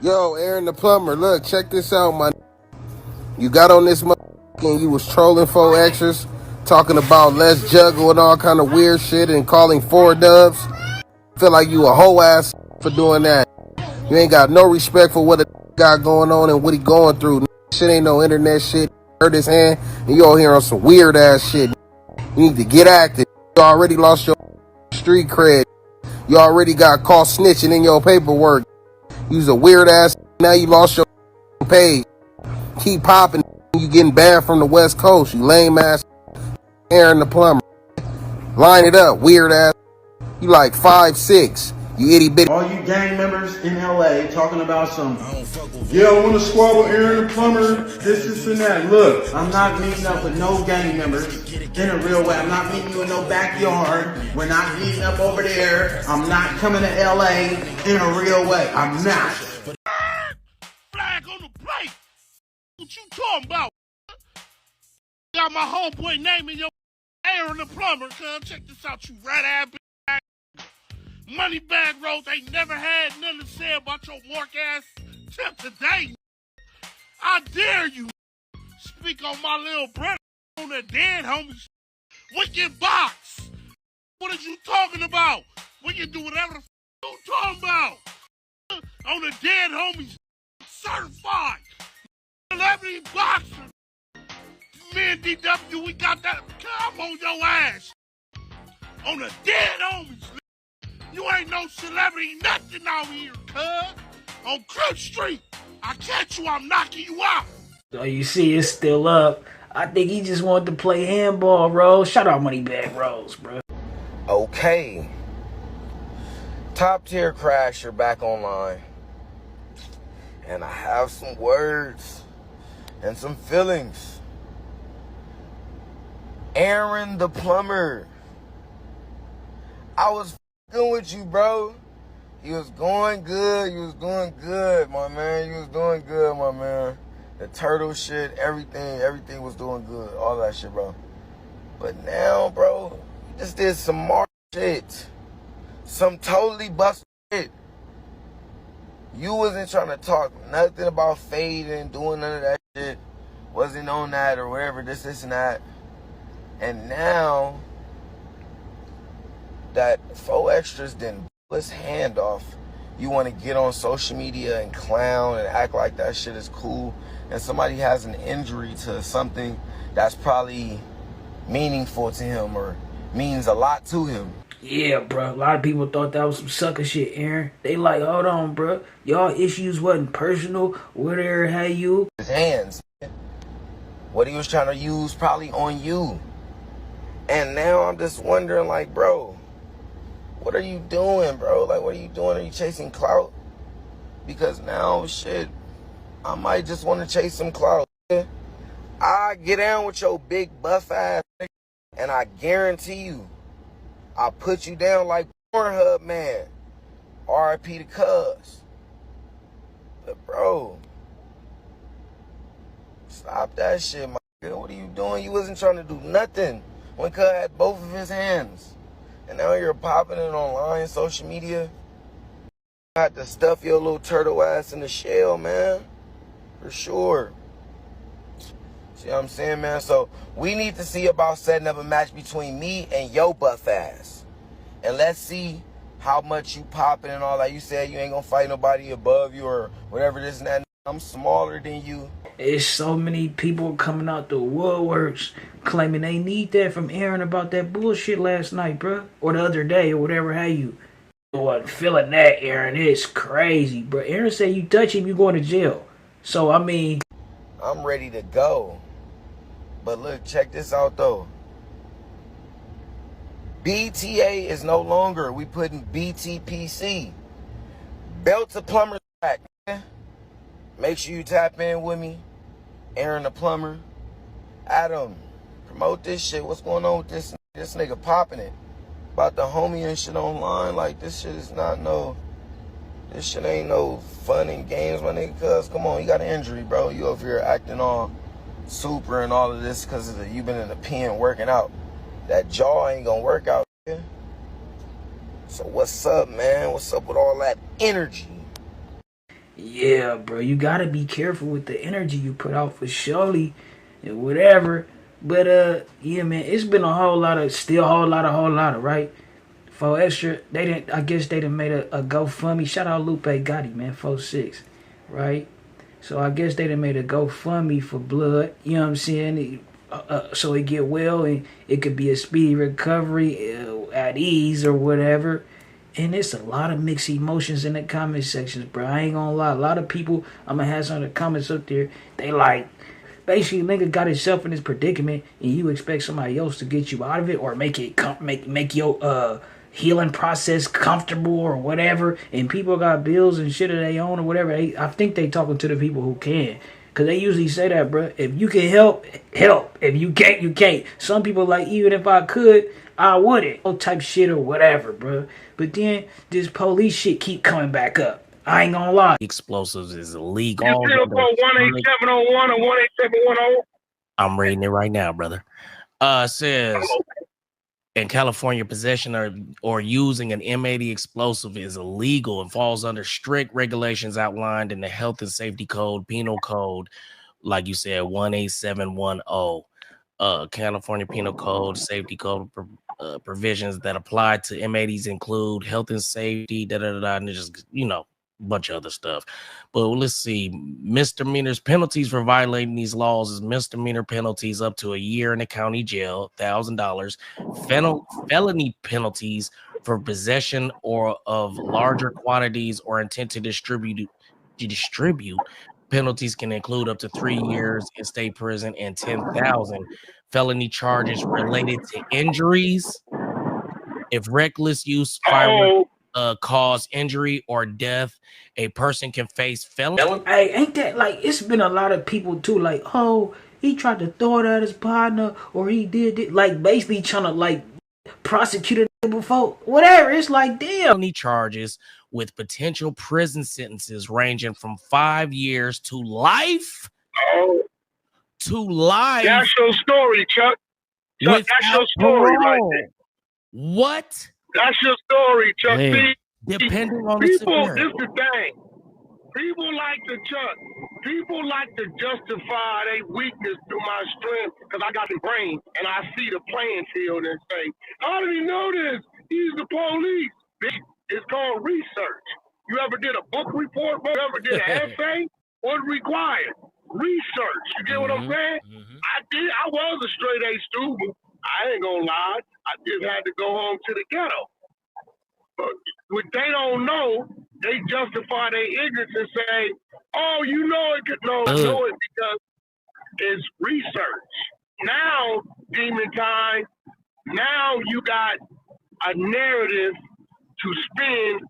Yo, Aaron the Plumber, look, check this out, man. You got on this and you was trolling 4Xers, talking about let's juggle and all kind of weird shit and calling 4 dubs. Feel like you a whole ass for doing that. You ain't got no respect for what a got going on and what he going through. Shit ain't no internet shit. Hurt his hand and you all here on some weird ass shit. You need to get active. You already lost your street cred. You already got caught snitching in your paperwork. You's a weird ass. Now you lost your page. Keep popping. You getting banned from the West Coast. You lame ass Aaron the Plumber. Line it up, weird ass. You like 5'6". You itty bitty. All you gang members in LA talking about some, yeah, I want to squabble Aaron the Plumber, this and that. Look, I'm not meeting up with no gang members in a real way. I'm not meeting you in no backyard. We're not meeting up over there. I'm not coming to LA in a real way. I'm not. Flag on the plate. What you talking about? Got my homeboy naming your Aaron the Plumber, cuz. Check this out, you rat ass bitch. Moneybag Rose ain't never had nothing to say about your mark ass tip today. I dare you speak on my little brother on the dead homies. Wicked box. What are you talking about? We can do whatever the you talking about. On the dead homies. Certified. Celebrity boxer. Me and DW, we got that. Come on your ass. On the dead homies. You ain't no celebrity, nothing out here, cuz. On Clout Street, I catch you, I'm knocking you out. So you see, it's still up. I think he just wanted to play handball, Rose. Shout out Moneybag Rose, bro. Okay. Top tier crasher back online. And I have some words and some feelings. Aaron the Plumber. I was with you, bro. You was going good. You was doing good, my man. You was doing good, my man. The turtle shit, everything was doing good. All that shit, bro. But now, bro, you just did some more shit. Some totally busted shit. You wasn't trying to talk nothing about fading, doing none of that shit. Wasn't on that or whatever, this and that. And now that 4Xers didn't pull his hand off, you want to get on social media and clown and act like that shit is cool, and somebody has an injury to something that's probably meaningful to him or means a lot to him. Yeah, bro. A lot of people thought that was some sucker shit, Aaron. They like, hold on, bro. Y'all issues wasn't personal. Whatever had you. His hands. What he was trying to use probably on you. And now I'm just wondering, like, bro, what are you doing, bro? Like, what are you doing? Are you chasing clout? Because now, shit, I might just want to chase some clout. I get down with your big buff ass, and I guarantee you, I'll put you down like Pornhub man. R.I.P. to Cuz. But, bro, stop that shit, my girl. What are you doing? You wasn't trying to do nothing when Cuz had both of his hands. And now you're popping it online, social media. You had to stuff your little turtle ass in the shell, man. For sure. See what I'm saying, man? So we need to see about setting up a match between me and your buff ass. And let's see how much you popping and all that. You said you ain't gonna fight nobody above you or whatever this and that. I'm smaller than you. There's so many people coming out the woodworks claiming they need that from Aaron about that bullshit last night, bro. Or the other day, or whatever have you. Wasn't feeling that, Aaron. It's crazy, bro. Aaron said you touch him, you going to jail. So, I mean, I'm ready to go. But look, check this out, though. BTA is no longer. We putting BTPC. Belt to Plumber's back, man. Make sure you tap in with me. Aaron the Plumber. Adam, promote this shit. What's going on with this nigga popping it? About the homie and shit online. Like, this shit is not no... This shit ain't no fun and games, my nigga. Cuz, come on, you got an injury, bro. You over here acting all super and all of this because you been in the pen working out. That jaw ain't gonna work out, man. So what's up, man? What's up with all that energy? Yeah, bro, you gotta be careful with the energy you put out for surely and whatever. But yeah, man, it's been a whole lot of still whole lot of right. For extra, they didn't. I guess they done made a GoFundMe. Shout out Lupe Gotti, man, 4-6, right? So I guess they done made a GoFundMe for blood. You know what I'm saying? So it get well and it could be a speedy recovery at ease or whatever. And it's a lot of mixed emotions in the comment sections, bro. I ain't gonna lie. A lot of people, I'm gonna have some of the comments up there. They like, basically, nigga got himself in this predicament, and you expect somebody else to get you out of it or make it make your healing process comfortable or whatever. And people got bills and shit of their own or whatever. I think they talking to the people who can. Cause they usually say that, bro. If you can help, help. If you can't, you can't. Some people like, even if I could, I wouldn't. No type shit or whatever, bro. But then this police shit keep coming back up. I ain't gonna lie. Explosives is illegal. You still call 18701 or 18710? I'm reading it right now, brother. Says in California, possession or using an M80 explosive is illegal and falls under strict regulations outlined in the Health and Safety Code, Penal Code, like you said, 18710. California Penal Code, Safety Code provisions that apply to M80s include health and safety, and just, a bunch of other stuff. But let's see, misdemeanors, penalties for violating these laws is misdemeanor penalties up to a year in the county jail, $1,000. Felony penalties for possession or of larger quantities or intent to distribute. Penalties can include up to 3 years in state prison and 10,000. Felony charges related to injuries. If reckless use fireworks cause injury or death, a person can face felony. Hey, ain't that like, it's been a lot of people too, like, oh, he tried to throw it at his partner or he did it, like basically trying to like prosecute it before whatever. It's like, damn. Felony charges with potential prison sentences ranging from 5 years to life. That's your story, Chuck. Chuck, that's your story right there. What? That's your story, Chuck. See, depending on people, this is the thing. People like to justify their weakness through my strength because I got the brain and I see the playing field and say, how did he know this? He's the police. It's called research. You ever did a book report? You ever did an essay? What's required? Research. You get what I'm saying? I did. I was a straight A student. I ain't gonna lie. I just had to go home to the ghetto. But what they don't know, they justify their ignorance and say, oh, you know it. No, I know it because it's research. Now, Demon Time, now you got a narrative to spin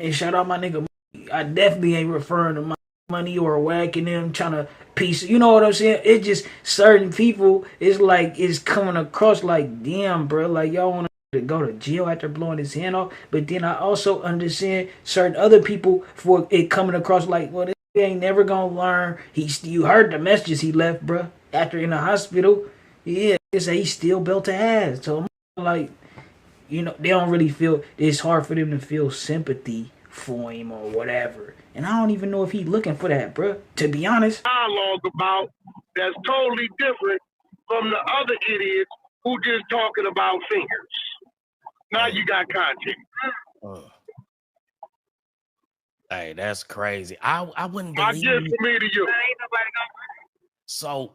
and shout out my nigga. I definitely ain't referring to my money or whacking them, trying to piece. You know what I'm saying? It just certain people. It's like it's coming across like, damn, bro. Like y'all want to go to jail after blowing his hand off. But then I also understand certain other people for it coming across like, well, this ain't never gonna learn. You heard the messages he left, bro. After in the hospital, yeah, they say he still built a ass. So like, they don't really feel. It's hard for them to feel sympathy for him or whatever. And I don't even know if he's looking for that, bro. To be honest. Dialogue about that's totally different from the other idiots who just talking about fingers. Now you got content. Hey, that's crazy. I wouldn't believe I give from me to you. So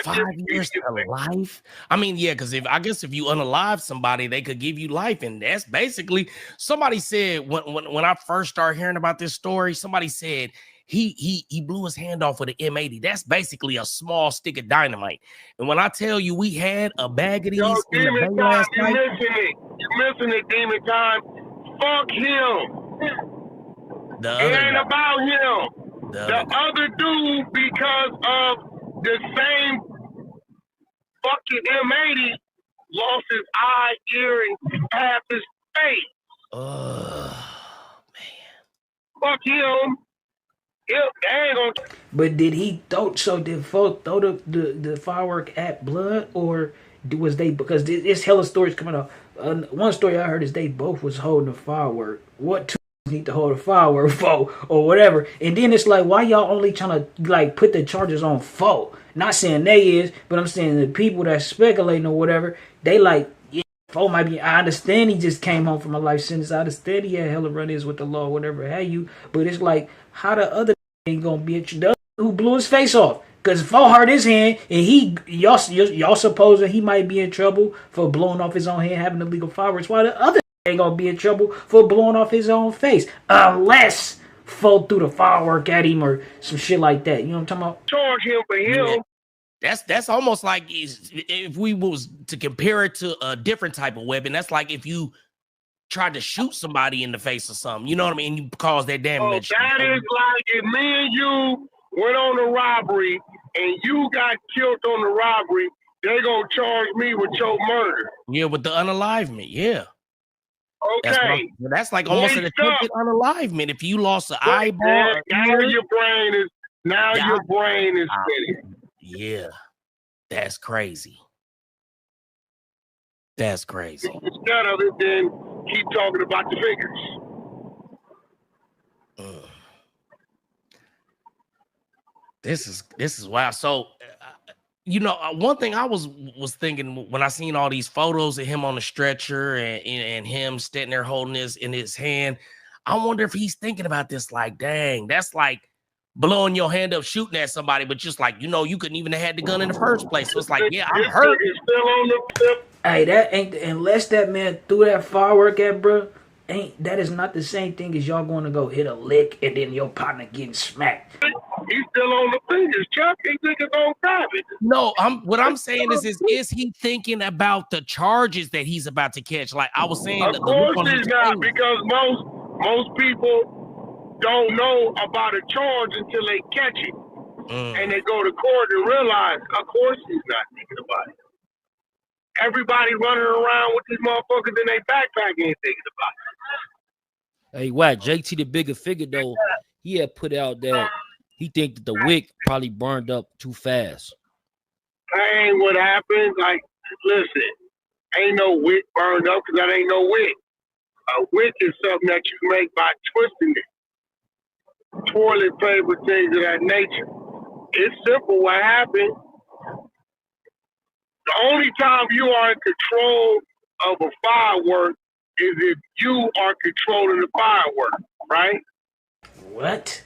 5 years to life. I mean, yeah, because if you unalive somebody, they could give you life, and that's basically. Somebody said when I first started hearing about this story, somebody said he blew his hand off with an M80. That's basically a small stick of dynamite. And when I tell you we had a bag of these in the bay last night, you're missing it, Demon Time. Fuck him. It ain't about him. The other dude, because of the same fucking M80, lost his eye, ear, and half his face. Oh, man. Fuck him. They ain't gonna. But did he did folk throw the firework at blood, or was they, because it's hella stories coming out. One story I heard is they both was holding the firework. What need to hold a firework for or whatever. And then it's like, why y'all only trying to like put the charges on foe? Not saying they is, but I'm saying the people that's speculating or whatever, they like, yeah, foe might be. I understand he just came home from a life sentence. I understand he had hella run-ins with the law, whatever have you. But it's like, how the other ain't gonna be the other who blew his face off? Cause foe hurt his hand, and y'all supposing he might be in trouble for blowing off his own hand, having illegal fireworks. Why the other ain't gonna be in trouble for blowing off his own face unless foe threw the firework at him or some shit like that. You know what I'm talking about? Charge him for him. That's almost like if we was to compare it to a different type of weapon. That's like if you tried to shoot somebody in the face or something. You know what I mean? You cause that damage. Oh, that is like if me and you went on a robbery and you got killed on the robbery, they gonna charge me with your murder. Yeah, with the unalivement. Yeah. Okay. That's like almost an attempted unalivement. If you lost an eyeball, now your brain is spinning. Yeah, that's crazy. That's crazy. Instead of it, then keep talking about the figures. This is wild. So, one thing I was thinking when I seen all these photos of him on the stretcher and him standing there holding this in his hand, I wonder if he's thinking about this like, dang, that's like blowing your hand up shooting at somebody, but just like, you couldn't even have had the gun in the first place. So it's like, yeah, I'm hurt. Hey, that ain't, unless that man threw that firework at bro, that is not the same thing as y'all going to go hit a lick and then your partner getting smacked. He's still on the fingers, Chuck. He niggas on private. No, what I'm saying is he thinking about the charges that he's about to catch? Like I was saying, of course he's not, because most people don't know about a charge until they catch it, and they go to court and realize, of course he's not thinking about it. Everybody running around with these motherfuckers in their backpack ain't thinking about it. Hey, why JT the bigger figure though? He had put out that he think that the wick probably burned up too fast. That ain't what happened. Like, listen, ain't no wick burned up because that ain't no wick. A wick is something that you make by twisting it. Toilet paper, things of that nature. It's simple what happened. The only time you are in control of a firework is if you are controlling the firework, right? What?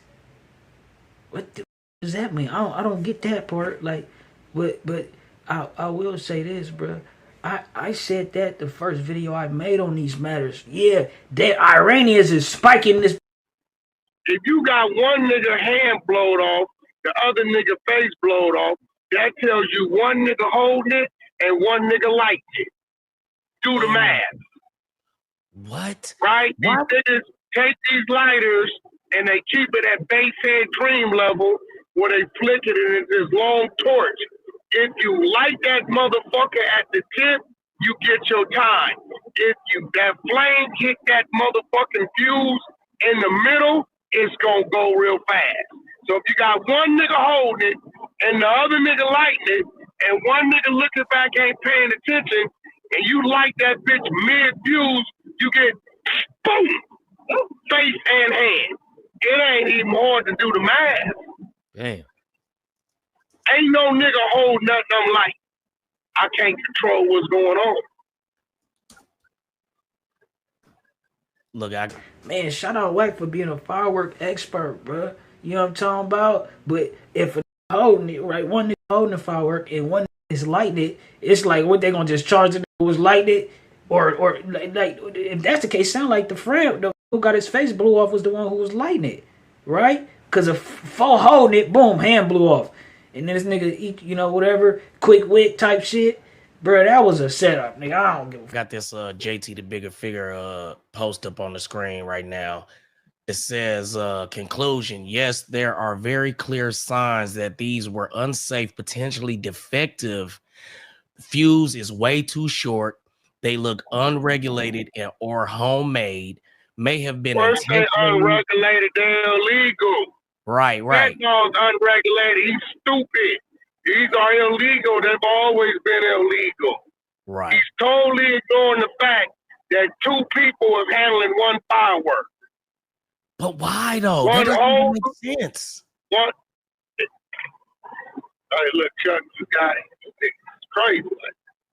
What does that mean? I don't get that part. Like, but I will say this, bro. I said that the first video I made on these matters. Yeah, that Iranians is spiking this. If you got one nigga hand blowed off, the other nigga face blowed off, that tells you one nigga holding it and one nigga lighting it. Do the math. What? Right? These niggas take these lighters and they keep it at base head dream level where they flick it and it's this long torch. If you light that motherfucker at the tip, you get your time. If that flame hit that motherfucking fuse in the middle, it's gonna go real fast. So if you got one nigga holding it and the other nigga lighting it, and one nigga looking back ain't paying attention, and you light that bitch mid-fuse, you get boom, face and hand. It ain't even hard to do the math. Damn. Ain't no nigga holding nothing I'm like, I can't control what's going on. Look, man, shout out White for being a firework expert, bro. You know what I'm talking about? But if a holding it, right, one nigga holding the firework and one is lighting it, it's like, what, they gonna just charge it who was lighting it? Or like if that's the case, sound like the friend who got his face blew off was the one who was lighting it, right? Because if four holding it, boom, hand blew off. And then this nigga, whatever, quick wit type shit. Bro, that was a setup, nigga. I don't give a fuck. Got this JT the bigger figure post up on the screen right now. It says, conclusion, yes, there are very clear signs that these were unsafe, potentially defective. Fuse is way too short. They look unregulated or homemade. May have been First they unregulated, they're illegal. Right. Fentanyl's unregulated. He's stupid. These are illegal. They've always been illegal. Right. He's totally ignoring the fact that two people are handling one firework. But why though? One That doesn't whole, even make sense. one. Hey, look, Chuck, you got it. It's crazy.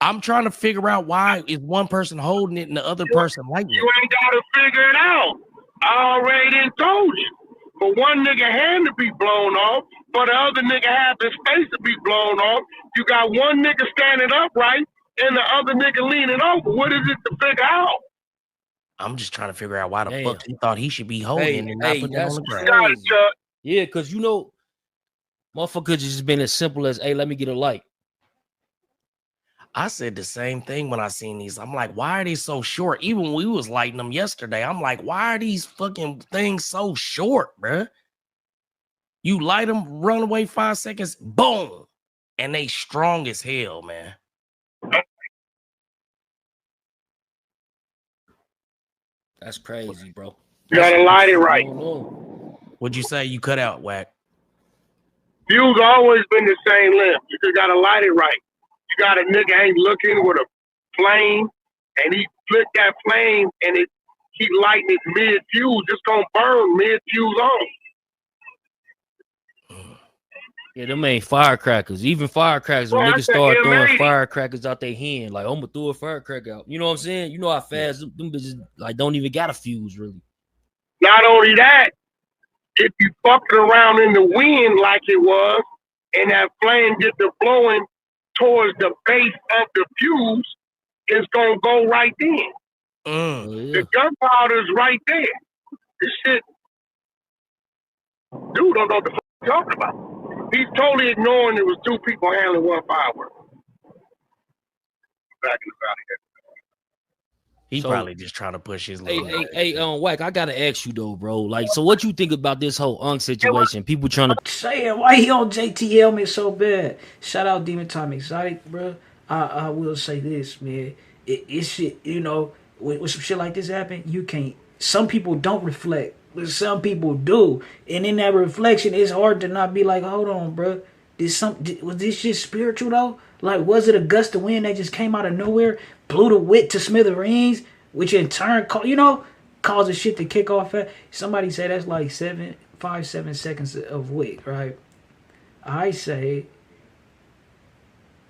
I'm trying to figure out why is one person holding it and the other person lighting it. You ain't got to figure it out. I already done told you. For one nigga hand to be blown off, for the other nigga have the space to be blown off. You got one nigga standing upright and the other nigga leaning over. What is it to figure out? I'm just trying to figure out why the Damn. fuck he thought he should be holding and not putting it on that's the ground. Got it, crazy. Chuck. Yeah, because you know, motherfucker could just been as simple as, hey, let me get a light. I said the same thing when I seen these. I'm like, why are they so short? Even when we was lighting them yesterday, I'm like, why are these fucking things so short, bruh? You light them, run away 5 seconds, boom, and they strong as hell, man. That's crazy, bro. You gotta light it I right. don't know. What'd you say? You cut out, Whack? Fuse always been the same length. You just gotta light it right. You got a nigga ain't looking with a flame, and he flick that flame, and it keep lighting it mid fuse. It's gonna burn mid fuse on. Yeah, them ain't firecrackers. Even firecrackers, when Well, niggas that's start the throwing M80. firecrackers out their hand, like, I'm gonna throw a firecracker out. You know what I'm saying? You know how fast them bitches like don't even got a fuse, really. Not only that, if you fuck it around in the wind like it was, and that flame get to blowing towards the base of the fuse, it's gonna go right then. Oh, yeah. The gunpowder's right there. This shit, dude don't know what the fuck he's talking about. He's totally ignoring there was two people handling one firework. Back in the valley. He So- probably just trying to push his little. Whack, I gotta ask you though, bro. Like, so what you think about this whole situation? People trying to Saying why he on JT helmet so bad? Shout out Demon Time Exotic, bro. I will say this, man. It's shit, you know, when some shit like this happen, you can't. Some people don't reflect, but some people do, and in that reflection, it's hard to not be like, hold on, bro. Was this shit spiritual though? Like, was it a gust of wind that just came out of nowhere, blew the wit to smithereens, which in turn, causes shit to kick off at? Somebody say that's like 5-7 seconds of wit, right? I say,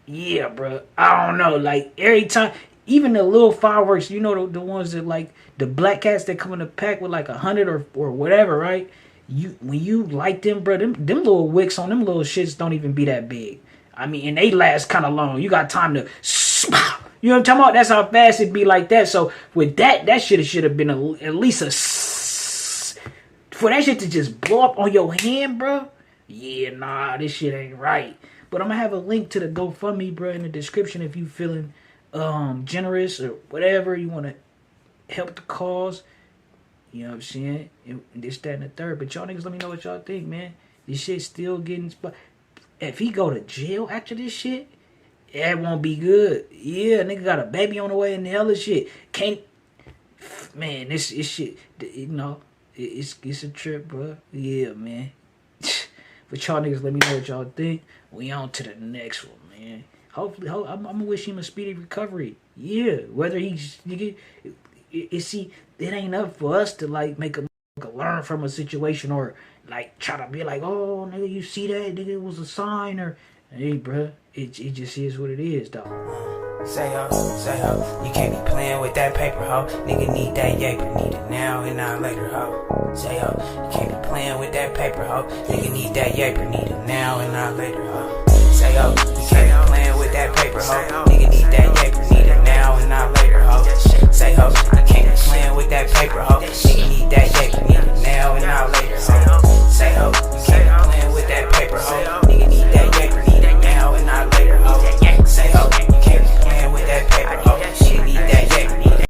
yeah, bro. I don't know. Like, every time, even the little fireworks, you know, the ones that, like, the black cats that come in a pack with like 100 or whatever, right? When you light them, bro, them little wicks on them little shits don't even be that big. I mean, and they last kind of long. You got time to, you know what I'm talking about? That's how fast it be like that. So with that shit should have been at least for that shit to just blow up on your hand, bro. Yeah, nah, this shit ain't right. But I'm gonna have a link to the GoFundMe, bro, in the description if you feeling generous or whatever, you want to help the cause. You know what I'm saying? And this, that, and the third. But y'all niggas, let me know what y'all think, man. This shit still getting... If he go to jail after this shit, that won't be good. Yeah, nigga got a baby on the way and the hell of shit. Can't... Man, this shit... You know, it's a trip, bro. Yeah, man. But y'all niggas, let me know what y'all think. We on to the next one, man. Hopefully, I'm gonna wish him a speedy recovery. Yeah, whether he's... Nigga, it ain't up for us to like make a learn from a situation or like try to be like, oh nigga, you see that nigga, it was a sign, or hey bruh, it just is what it is, dog. Say ho, you can't be playing with that paper, ho. Nigga need that yaper, need it now and not later, ho. Say ho, you can't be playing with that paper, ho. Nigga need that yaper, need it now and not later, ho. Say ho, you can't be playing with that paper, ho.